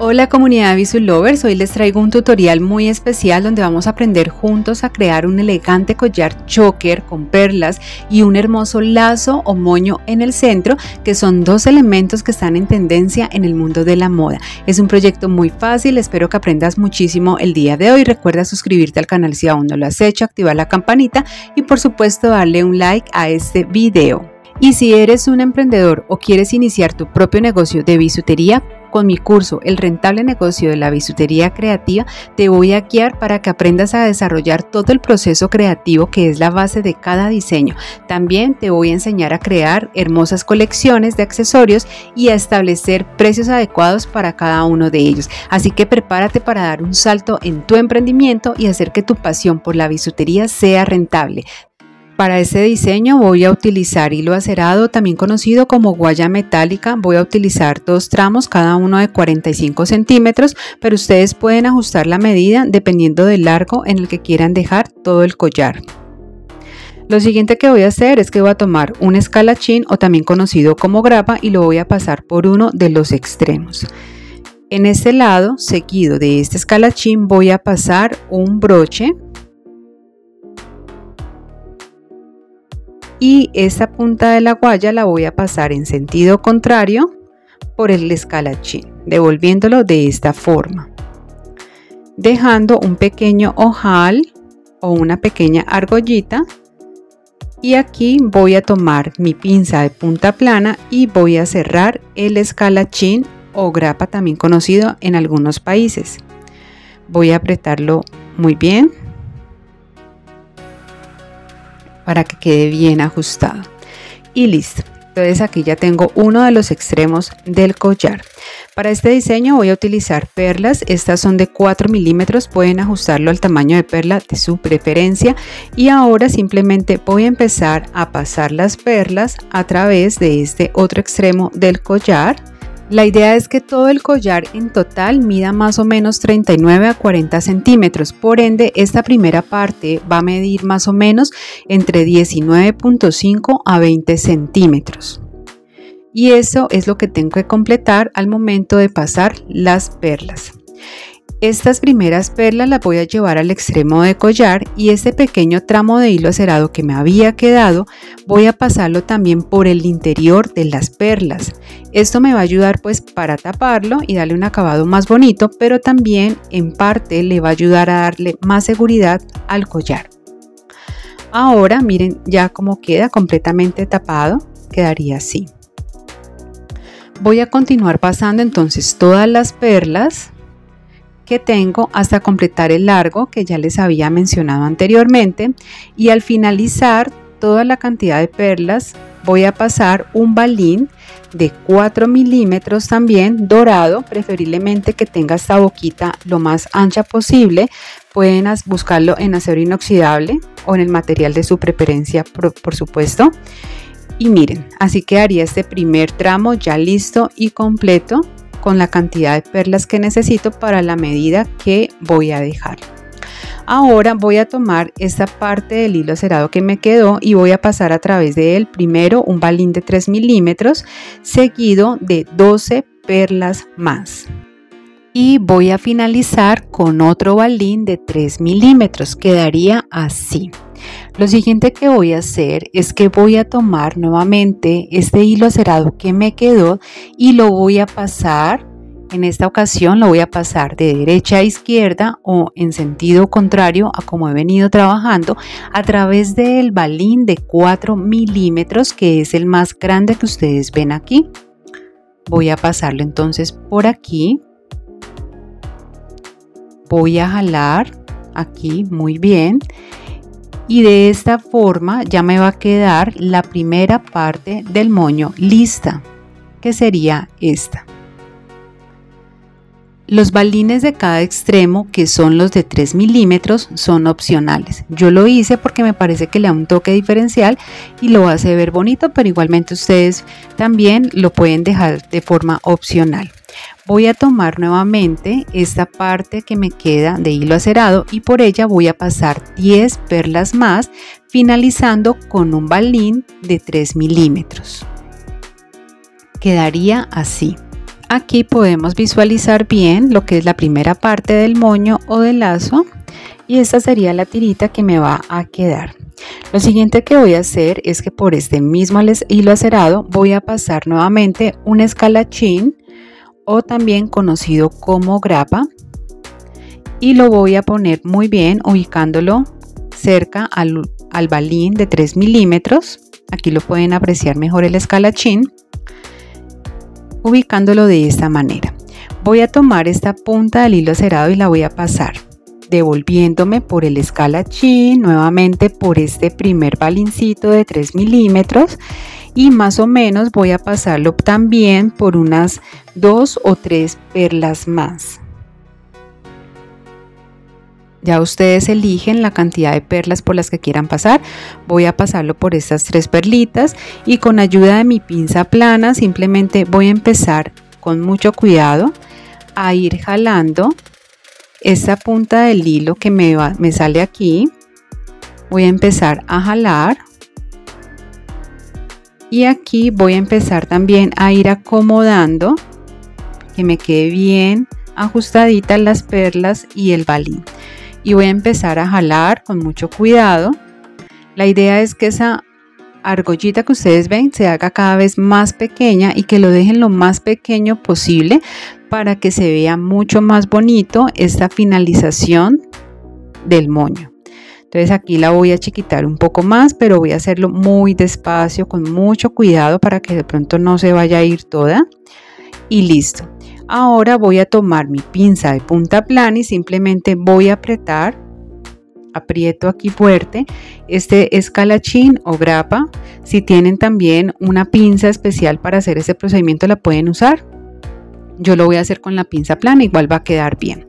Hola comunidad Visual Lovers, hoy les traigo un tutorial muy especial donde vamos a aprender juntos a crear un elegante collar choker con perlas y un hermoso lazo o moño en el centro, que son dos elementos que están en tendencia en el mundo de la moda. Es un proyecto muy fácil, espero que aprendas muchísimo el día de hoy. Recuerda suscribirte al canal si aún no lo has hecho, activar la campanita y por supuesto darle un like a este video. Y si eres un emprendedor o quieres iniciar tu propio negocio de bisutería, con mi curso El rentable negocio de la bisutería creativa te voy a guiar para que aprendas a desarrollar todo el proceso creativo que es la base de cada diseño. También te voy a enseñar a crear hermosas colecciones de accesorios y a establecer precios adecuados para cada uno de ellos. Así que prepárate para dar un salto en tu emprendimiento y hacer que tu pasión por la bisutería sea rentable. Para este diseño voy a utilizar hilo acerado, también conocido como guaya metálica. Voy a utilizar dos tramos, cada uno de 45 centímetros, pero ustedes pueden ajustar la medida dependiendo del largo en el que quieran dejar todo el collar. Lo siguiente que voy a hacer es que voy a tomar un escalachín o también conocido como grapa y lo voy a pasar por uno de los extremos. En este lado, seguido de este escalachín, voy a pasar un broche. Y esta punta de la guaya la voy a pasar en sentido contrario por el escalachín, devolviéndolo de esta forma, dejando un pequeño ojal o una pequeña argollita. Y aquí voy a tomar mi pinza de punta plana y voy a cerrar el escalachín o grapa, también conocido en algunos países. Voy a apretarlo muy bien para que quede bien ajustado y listo. Entonces aquí ya tengo uno de los extremos del collar. Para este diseño voy a utilizar perlas, estas son de 4 milímetros, pueden ajustarlo al tamaño de perla de su preferencia. Y ahora simplemente voy a empezar a pasar las perlas a través de este otro extremo del collar. La idea es que todo el collar en total mida más o menos 39 a 40 centímetros, por ende esta primera parte va a medir más o menos entre 19.5 a 20 centímetros. Y eso es lo que tengo que completar al momento de pasar las perlas. Estas primeras perlas las voy a llevar al extremo de collar y este pequeño tramo de hilo acerado que me había quedado voy a pasarlo también por el interior de las perlas. Esto me va a ayudar pues para taparlo y darle un acabado más bonito, pero también en parte le va a ayudar a darle más seguridad al collar. Ahora miren ya cómo queda completamente tapado, quedaría así. Voy a continuar pasando entonces todas las perlas que tengo hasta completar el largo que ya les había mencionado anteriormente, y al finalizar toda la cantidad de perlas voy a pasar un balín de 4 milímetros también dorado, preferiblemente que tenga esta boquita lo más ancha posible. Pueden buscarlo en acero inoxidable o en el material de su preferencia, por supuesto. Y miren, así quedaría este primer tramo ya listo y completo con la cantidad de perlas que necesito para la medida que voy a dejar. Ahora voy a tomar esta parte del hilo acerado que me quedó y voy a pasar a través de él primero un balín de 3 milímetros seguido de 12 perlas más. Y voy a finalizar con otro balín de 3 milímetros, quedaría así. Lo siguiente que voy a hacer es que voy a tomar nuevamente este hilo acerado que me quedó y lo voy a pasar, en esta ocasión lo voy a pasar de derecha a izquierda o en sentido contrario a como he venido trabajando, a través del balín de 4 milímetros que es el más grande que ustedes ven aquí. Voy a pasarlo entonces por aquí. Voy a jalar aquí muy bien. Y de esta forma ya me va a quedar la primera parte del moño lista, que sería esta. Los balines de cada extremo, que son los de 3 milímetros, son opcionales. Yo lo hice porque me parece que le da un toque diferencial y lo hace ver bonito, pero igualmente ustedes también lo pueden dejar de forma opcional. Voy a tomar nuevamente esta parte que me queda de hilo acerado y por ella voy a pasar 10 perlas más, finalizando con un balín de 3 milímetros. Quedaría así. Aquí podemos visualizar bien lo que es la primera parte del moño o del lazo, y esta sería la tirita que me va a quedar. Lo siguiente que voy a hacer es que por este mismo hilo acerado voy a pasar nuevamente un escalachín, o también conocido como grapa, y lo voy a poner muy bien ubicándolo cerca al balín de 3 milímetros. Aquí lo pueden apreciar mejor el escalachín, ubicándolo de esta manera. Voy a tomar esta punta del hilo acerado y la voy a pasar devolviéndome por el escalachín, nuevamente por este primer balincito de 3 milímetros, y más o menos voy a pasarlo también por unas 2 o 3 perlas más. Ya ustedes eligen la cantidad de perlas por las que quieran pasar. Voy a pasarlo por estas 3 perlitas, y con ayuda de mi pinza plana simplemente voy a empezar con mucho cuidado a ir jalando esta punta del hilo que me sale aquí. Voy a empezar a jalar, y aquí voy a empezar también a ir acomodando que me quede bien ajustaditas las perlas y el balín, y voy a empezar a jalar con mucho cuidado. La idea es que esa argollita que ustedes ven se haga cada vez más pequeña, y que lo dejen lo más pequeño posible para que se vea mucho más bonito esta finalización del moño. Entonces aquí la voy a chiquitar un poco más, pero voy a hacerlo muy despacio, con mucho cuidado, para que de pronto no se vaya a ir toda. Y listo. Ahora voy a tomar mi pinza de punta plana y simplemente voy a aprieto aquí fuerte este escalachín o grapa. Si tienen también una pinza especial para hacer este procedimiento, la pueden usar. Yo lo voy a hacer con la pinza plana, igual va a quedar bien.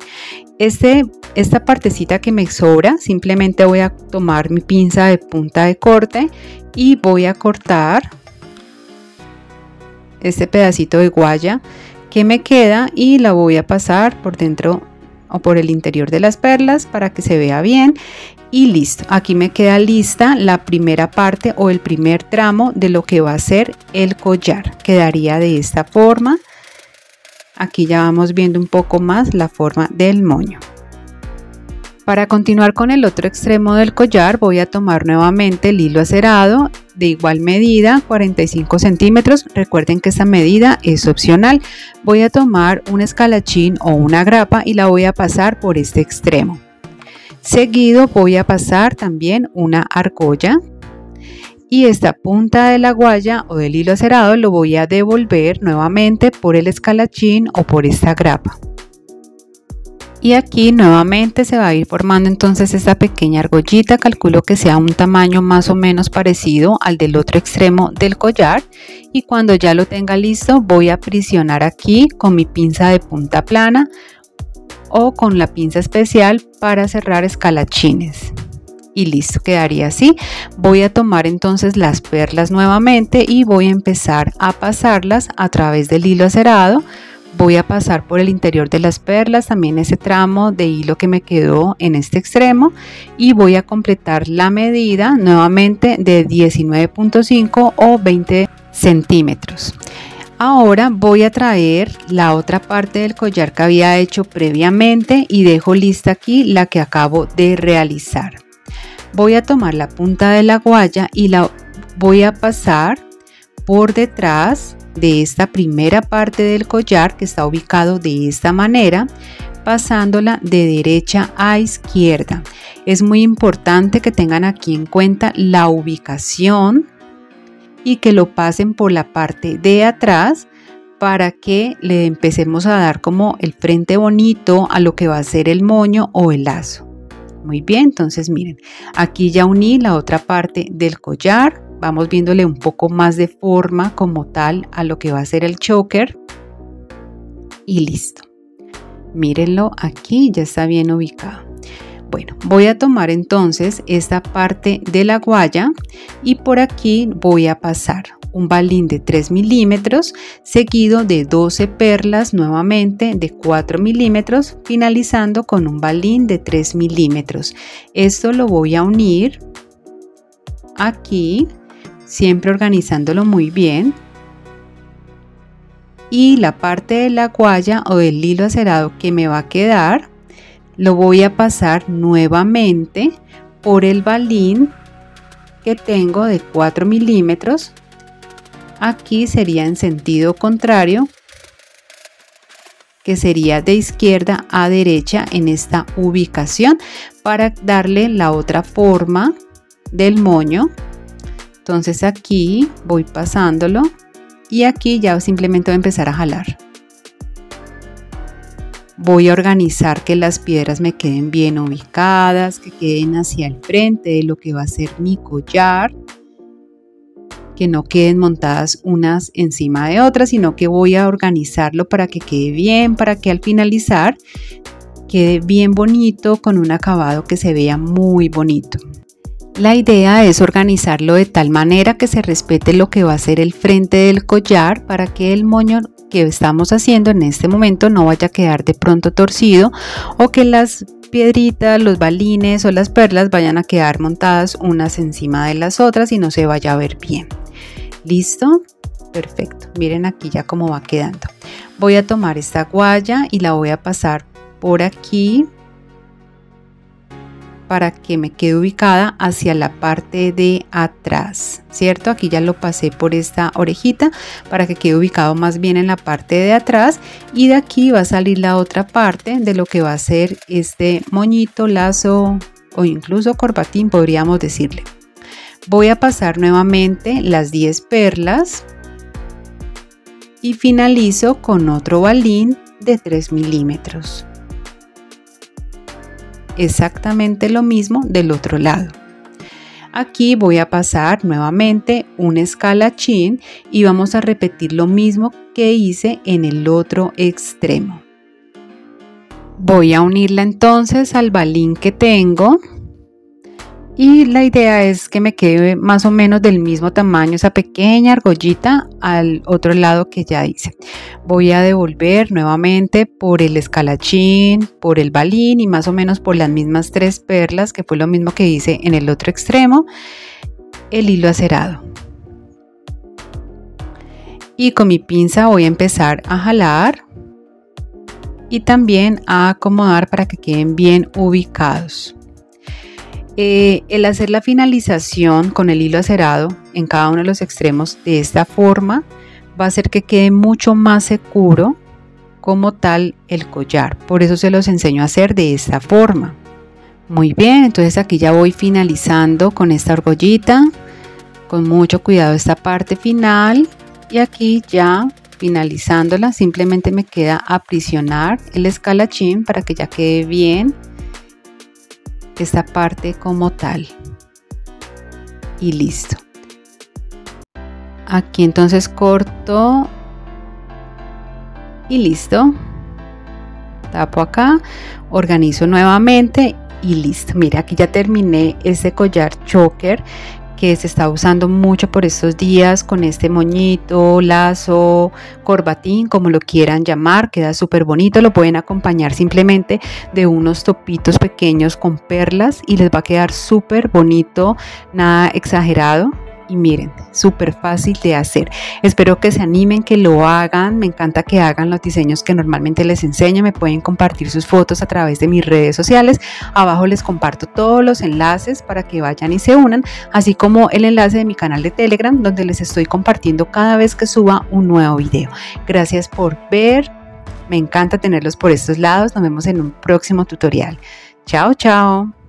Esta partecita que me sobra, simplemente voy a tomar mi pinza de punta de corte y voy a cortar este pedacito de guaya que me queda, y la voy a pasar por dentro o por el interior de las perlas para que se vea bien. Y listo, aquí me queda lista la primera parte o el primer tramo de lo que va a ser el collar. Quedaría de esta forma. Aquí ya vamos viendo un poco más la forma del moño. Para continuar con el otro extremo del collar, voy a tomar nuevamente el hilo acerado de igual medida, 45 centímetros. Recuerden que esta medida es opcional. Voy a tomar un escalachín o una grapa y la voy a pasar por este extremo. Seguido voy a pasar también una argolla, y esta punta de la guaya o del hilo acerado lo voy a devolver nuevamente por el escalachín o por esta grapa. Y aquí nuevamente se va a ir formando entonces esta pequeña argollita. Calculo que sea un tamaño más o menos parecido al del otro extremo del collar, y cuando ya lo tenga listo voy a aprisionar aquí con mi pinza de punta plana o con la pinza especial para cerrar escalachines. Y listo, quedaría así. Voy a tomar entonces las perlas nuevamente y voy a empezar a pasarlas a través del hilo acerado. Voy a pasar por el interior de las perlas, también ese tramo de hilo que me quedó en este extremo, y voy a completar la medida nuevamente de 19.5 o 20 centímetros. Ahora voy a traer la otra parte del collar que había hecho previamente y dejo lista aquí la que acabo de realizar. Voy a tomar la punta de la guaya y la voy a pasar por detrás de esta primera parte del collar, que está ubicado de esta manera, pasándola de derecha a izquierda. Es muy importante que tengan aquí en cuenta la ubicación y que lo pasen por la parte de atrás para que le empecemos a dar como el frente bonito a lo que va a ser el moño o el lazo. Muy bien, entonces miren, aquí ya uní la otra parte del collar. Vamos viéndole un poco más de forma como tal a lo que va a ser el choker, y listo. Mírenlo, aquí ya está bien ubicado. Bueno, voy a tomar entonces esta parte de la guaya y por aquí voy a pasar un balín de 3 milímetros seguido de 12 perlas nuevamente de 4 milímetros, finalizando con un balín de 3 milímetros. Esto lo voy a unir aquí, siempre organizándolo muy bien, y la parte de la guaya o del hilo acerado que me va a quedar lo voy a pasar nuevamente por el balín que tengo de 4 milímetros. Aquí sería en sentido contrario, que sería de izquierda a derecha en esta ubicación para darle la otra forma del moño. Entonces aquí voy pasándolo y aquí ya simplemente voy a empezar a jalar. Voy a organizar que las piedras me queden bien ubicadas, que queden hacia el frente de lo que va a ser mi collar, que no queden montadas unas encima de otras, sino que voy a organizarlo para que quede bien, para que al finalizar quede bien bonito con un acabado que se vea muy bonito. La idea es organizarlo de tal manera que se respete lo que va a ser el frente del collar para que el moño que estamos haciendo en este momento no vaya a quedar de pronto torcido o que las piedritas, los balines o las perlas vayan a quedar montadas unas encima de las otras y no se vaya a ver bien. ¿Listo? Perfecto. Miren aquí ya cómo va quedando. Voy a tomar esta guaya y la voy a pasar por aquí para que me quede ubicada hacia la parte de atrás, ¿cierto? Aquí ya lo pasé por esta orejita para que quede ubicado más bien en la parte de atrás y de aquí va a salir la otra parte de lo que va a ser este moñito, lazo o incluso corbatín podríamos decirle. Voy a pasar nuevamente las 10 perlas y finalizo con otro balín de 3 milímetros. Exactamente lo mismo del otro lado. Aquí voy a pasar nuevamente un escalachín y vamos a repetir lo mismo que hice en el otro extremo. Voy a unirla entonces al balín que tengo y la idea es que me quede más o menos del mismo tamaño esa pequeña argollita al otro lado que ya hice. Voy a devolver nuevamente por el escalachín, por el balín y más o menos por las mismas 3 perlas, que fue lo mismo que hice en el otro extremo, el hilo acerado. Y con mi pinza voy a empezar a jalar y también a acomodar para que queden bien ubicados. El hacer la finalización con el hilo acerado en cada uno de los extremos de esta forma va a hacer que quede mucho más seguro como tal el collar. Por eso se los enseño a hacer de esta forma. Muy bien, entonces aquí ya voy finalizando con esta argollita. Con mucho cuidado esta parte final y aquí ya finalizándola simplemente me queda aprisionar el escalachín para que ya quede bien esta parte como tal y listo. Aquí entonces corto y listo, tapo acá, organizo nuevamente y listo. Mira, aquí ya terminé este collar choker que se está usando mucho por estos días con este moñito, lazo, corbatín, como lo quieran llamar. Queda súper bonito, lo pueden acompañar simplemente de unos topitos pequeños con perlas y les va a quedar súper bonito, nada exagerado. Y miren, súper fácil de hacer. Espero que se animen, que lo hagan. Me encanta que hagan los diseños que normalmente les enseño. Me pueden compartir sus fotos a través de mis redes sociales. Abajo les comparto todos los enlaces para que vayan y se unan, así como el enlace de mi canal de Telegram, donde les estoy compartiendo cada vez que suba un nuevo video. Gracias por ver. Me encanta tenerlos por estos lados. Nos vemos en un próximo tutorial. Chao, chao.